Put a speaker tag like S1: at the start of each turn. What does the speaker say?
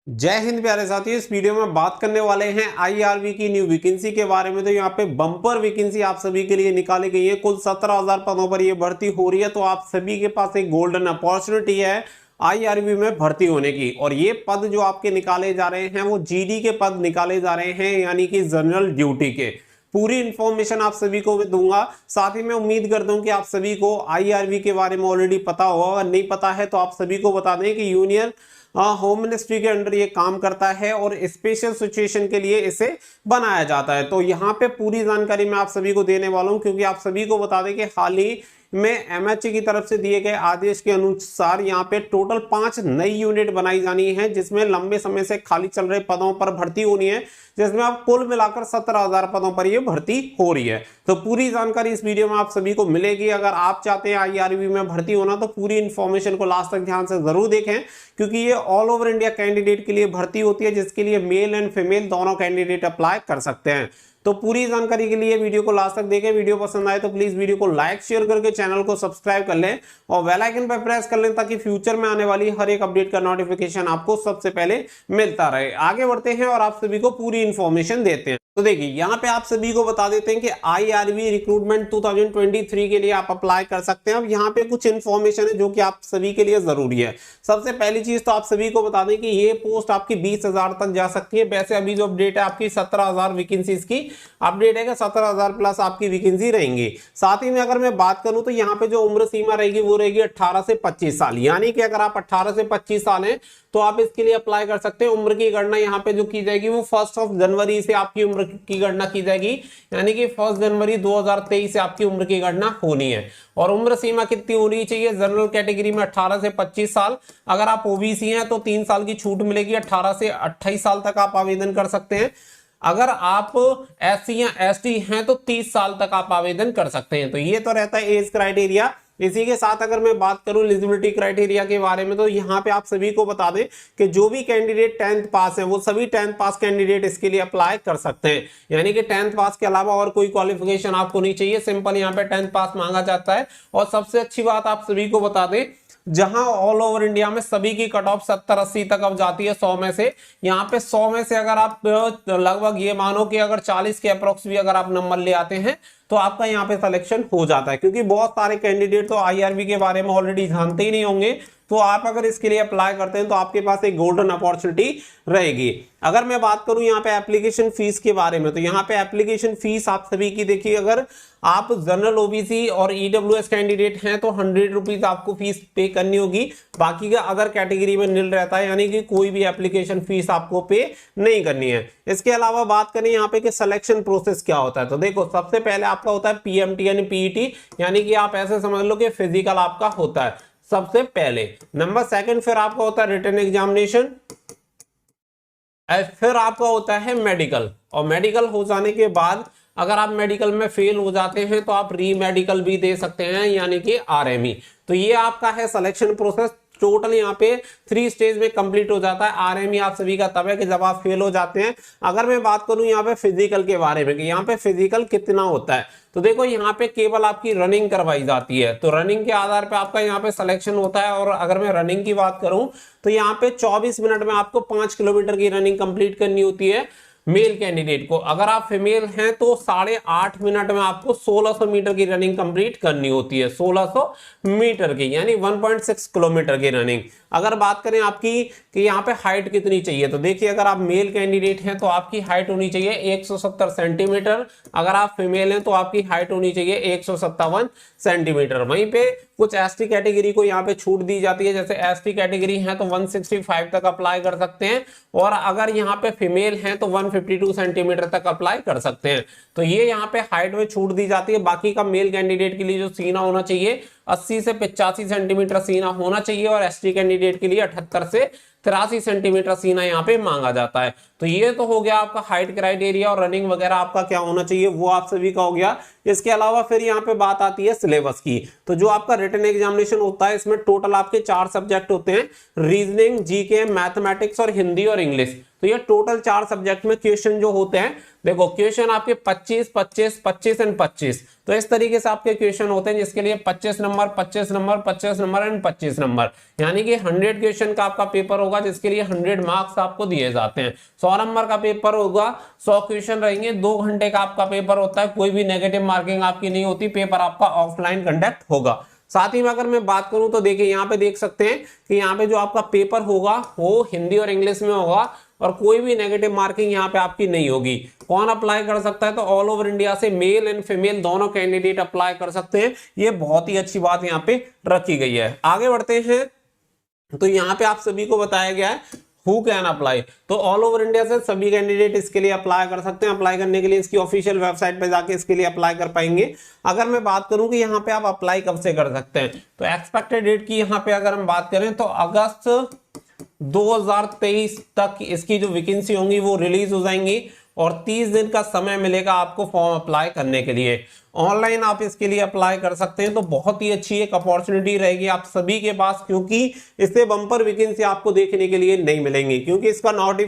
S1: जय हिंद प्यारे साथियों। इस वीडियो में बात करने वाले हैं आईआरबी की न्यू वैकेंसी के बारे में। तो यहाँ पे बम्पर वैकेंसी आप सभी के लिए निकाली गई है। कुल 17,000 पदों पर ये भर्ती हो रही है। तो आप सभी के पास एक गोल्डन अपॉर्चुनिटी है आईआरबी में भर्ती होने की। और ये पद जो आपके निकाले जा रहे हैं वो जीडी के पद निकाले जा रहे हैं, यानी कि जनरल ड्यूटी के। पूरी इंफॉर्मेशन आप सभी को मैं दूंगा। साथ ही मैं उम्मीद करता हूं कि आप सभी को आईआरबी के बारे में ऑलरेडी पता होगा। अगर नहीं पता है तो आप सभी को बता दें कि यूनियन होम मिनिस्ट्री के अंडर ये काम करता है और स्पेशल सिचुएशन के लिए इसे बनाया जाता है। तो यहाँ पे पूरी जानकारी मैं आप सभी को देने वाला हूँ, क्योंकि आप सभी को बता दें कि हाल ही में एमएचए की तरफ से दिए गए आदेश के अनुसार यहाँ पे टोटल 5 नई यूनिट बनाई जानी है, जिसमें लंबे समय से खाली चल रहे पदों पर भर्ती होनी है, जिसमें आप कुल मिलाकर 17,000 पदों पर यह भर्ती हो रही है। तो पूरी जानकारी इस वीडियो में आप सभी को मिलेगी। अगर आप चाहते हैं आईआरबी में भर्ती होना तो पूरी इंफॉर्मेशन को लास्ट तक ध्यान से जरूर देखें, क्योंकि ये ऑल ओवर इंडिया कैंडिडेट के लिए भर्ती होती है, जिसके लिए मेल एंड फीमेल दोनों कैंडिडेट अप्लाई कर सकते हैं। तो पूरी जानकारी के लिए वीडियो को लास्ट तक देखें। वीडियो पसंद आए तो प्लीज वीडियो को लाइक शेयर करके चैनल को सब्सक्राइब कर लें और बेल आइकन पर प्रेस कर लें, ताकि फ्यूचर में आने वाली हर एक अपडेट का नोटिफिकेशन आपको सबसे पहले मिलता रहे। आगे बढ़ते हैं और आप सभी को पूरी इंफॉर्मेशन देते हैं। तो देखिए यहाँ पे आप सभी को बता देते हैं कि आईआरबी रिक्रूटमेंट 2023 के लिए आप अप्लाई कर सकते हैं। अब यहाँ पे कुछ इंफॉर्मेशन है जो कि आप सभी के लिए जरूरी है। सबसे पहली चीज तो आप सभी को बता दें कि ये पोस्ट आपकी 20,000 तक जा सकती है। वैसे अभी जो अपडेट है आपकी 17,000 वैकेंसीज की अपडेट है कि 17,000 प्लस आपकी वैकेंसी रहेंगी। साथ ही में अगर मैं बात करूं तो यहाँ पे जो उम्र सीमा रहेगी वो रहेगी 18 से 25 साल, यानी कि अगर आप 18 से 25 साल हैं तो आप इसके लिए अप्लाई कर सकते हैं। उम्र की गणना यहाँ पे जो की जाएगी वो 1 जनवरी से आपकी उम्र की गणना की जाएगी, यानी कि 1 जनवरी 2023 से आपकी उम्र की गणना होनी है। और उम्र सीमा कितनी होनी चाहिए? जनरल कैटेगरी में 18 से 25 साल। अगर आप ओबीसी हैं तो 3 साल की छूट मिलेगी, 18 से 28 साल तक आप आवेदन कर सकते हैं। अगर आप एससी या एसटी हैं तो 30 साल तक आप आवेदन कर सकते हैं। तो ये तो रहता है एज क्राइटेरिया। इसी के साथ अगर मैं बात करूं एलिजिबिलिटी क्राइटेरिया के बारे में, तो यहाँ पे आप सभी को बता दें कि जो भी कैंडिडेट 10th पास है वो सभी 10th पास कैंडिडेट इसके लिए अप्लाई कर सकते हैं। यानी कि 10th पास के अलावा और कोई क्वालिफिकेशन आपको नहीं चाहिए, सिंपल यहाँ पे 10th पास मांगा जाता है। और सबसे अच्छी बात आप सभी को बता दें, जहां ऑल ओवर इंडिया में सभी की कट ऑफ 70-80 तक अब जाती है 100 में से, यहाँ पे 100 में से अगर आप लगभग ये मानो कि अगर 40 के अप्रोक्स भी अगर आप नंबर ले आते हैं तो आपका यहाँ पे सिलेक्शन हो जाता है। क्योंकि बहुत सारे कैंडिडेट तो आईआरबी के बारे में ऑलरेडी जानते ही नहीं होंगे, तो आप अगर इसके लिए अप्लाई करते हैं तो आपके पास एक गोल्डन अपॉर्चुनिटी रहेगी। अगर मैं बात करूं यहाँ पे एप्लीकेशन फीस के बारे में, तो यहाँ पे एप्लीकेशन फीस आप सभी की देखिए, अगर आप जनरल ओबीसी और ईडब्ल्यूएस कैंडिडेट हैं तो 100 रुपीज आपको फीस पे करनी होगी। बाकी का अदर कैटेगरी में निल रहता है, यानी कि कोई भी एप्लीकेशन फीस आपको पे नहीं करनी है। इसके अलावा बात करें यहाँ पे कि सिलेक्शन प्रोसेस क्या होता है, तो देखो सबसे पहले आपका होता है पीएमटी यानी पीईटी, यानी कि आप ऐसे समझ लो कि फिजिकल आपका होता है सबसे पहले। नंबर सेकंड फिर आपका होता है रिटन एग्जामिनेशन, फिर आपका होता है मेडिकल। और मेडिकल हो जाने के बाद अगर आप मेडिकल में फेल हो जाते हैं तो आप री मेडिकल भी दे सकते हैं, यानी कि आरएमई। तो ये आपका है सिलेक्शन प्रोसेस। टोटल यहाँ पे 3 स्टेज में कंप्लीट हो जाता है। आरएमई आप सभी का तब है कि जब आप फेल हो जाते हैं। अगर मैं बात करूं यहाँ पे फिजिकल के बारे में कि यहाँ पे फिजिकल कितना होता है, तो देखो यहाँ पे केवल आपकी रनिंग करवाई जाती है। तो रनिंग के आधार पे आपका यहाँ पे सिलेक्शन होता है। और अगर मैं रनिंग की बात करूं तो यहाँ पे 24 मिनट में आपको 5 किलोमीटर की रनिंग कंप्लीट करनी होती है मेल कैंडिडेट को। अगर आप फीमेल हैं तो 8.5 मिनट में आपको 1600 मीटर की रनिंग कंप्लीट करनी होती है, 1600 मीटर की, यानी 1.6 किलोमीटर की रनिंग। अगर बात करें आपकी कि यहाँ पे हाइट कितनी चाहिए, तो देखिए अगर आप मेल कैंडिडेट हैं तो आपकी हाइट होनी चाहिए 170 सेंटीमीटर। अगर आप फीमेल हैं तो आपकी हाइट होनी चाहिए 157 सेंटीमीटर। वहीं पे कुछ एसटी कैटेगरी को यहाँ पे छूट दी जाती है, जैसे एसटी कैटेगरी है तो 165 तक अप्लाई कर सकते हैं। और अगर यहाँ पे फीमेल हैं तो 152 सेंटीमीटर तक अप्लाई कर सकते हैं। तो ये यहाँ पे हाइट में छूट दी जाती है। बाकी का मेल कैंडिडेट के लिए जो सीना होना चाहिए 80 से 85 सेंटीमीटर सीना होना चाहिए, और एसटी कैंडिडेट के लिए 78 से 83 सेंटीमीटर सीना यहाँ पे मांगा जाता है। तो ये तो हो गया आपका हाइट क्राइटेरिया, और रनिंग वगैरह आपका क्या होना चाहिए वो आप सभी का हो गया। इसके अलावा फिर यहाँ पे बात आती है सिलेबस की। तो जो आपका रिटन एग्जामिनेशन होता है इसमें टोटल आपके 4 सब्जेक्ट होते हैं, रीजनिंग, जीके, मैथमेटिक्स और हिंदी और इंग्लिश। तो ये टोटल 4 सब्जेक्ट में क्वेश्चन जो होते हैं, देखो क्वेश्चन आपके 25 25 25 एंड 25, तो इस तरीके से आपके क्वेश्चन होते हैं जिसके लिए 25 number 25 number 25 number and 25 number, यानी कि 100 क्वेश्चन का आपका पेपर होगा जिसके लिए 100 मार्क्स आपको दिए जाते हैं। 100 नंबर का पेपर होगा, 100 क्वेश्चन रहेंगे, 2 घंटे का आपका पेपर होता है, कोई भी नेगेटिव मार्किंग आपकी नहीं होती, पेपर आपका ऑफलाइन कंडक्ट होगा। साथ ही में अगर मैं बात करूं तो देखिए यहाँ पे देख सकते हैं कि यहाँ पे जो आपका पेपर होगा वो हिंदी और इंग्लिश में होगा और कोई भी नेगेटिव मार्किंग यहाँ पे आपकी नहीं होगी। कौन अप्लाई कर सकता है, तो ऑल ओवर इंडिया से मेल एंड फीमेल दोनों कैंडिडेट अप्लाई कर सकते हैं। ये बहुत ही अच्छी बात यहाँ पे रखी गई है। आगे बढ़ते हैं तो यहाँ पे आप सभी को बताया गया है हु कैन अप्लाई, तो ऑल ओवर इंडिया से सभी कैंडिडेट इसके लिए अप्लाई कर सकते हैं। अप्लाई करने के लिए इसकी ऑफिशियल वेबसाइट पे जाके इसके लिए अप्लाई कर पाएंगे। अगर मैं बात करूं कि यहाँ पे आप अप्लाई कब से कर सकते हैं, तो एक्सपेक्टेड डेट की यहाँ पे अगर हम बात करें तो अगस्त 2023 तक इसकी जो वैकेंसी होंगी वो रिलीज हो जाएंगी और 30 दिन का समय मिलेगा आपको फॉर्म अप्लाई करने के लिए। ऑनलाइन आप इसके लिए अप्लाई कर सकते हैं, तो बहुत ही अच्छी एक अपॉर्चुनिटी रहेगी आप सभी के पास, क्योंकि इससे बम्पर वैकेंसी आपको देखने के लिए नहीं मिलेंगी, क्योंकि इसका नोटिफिकेशन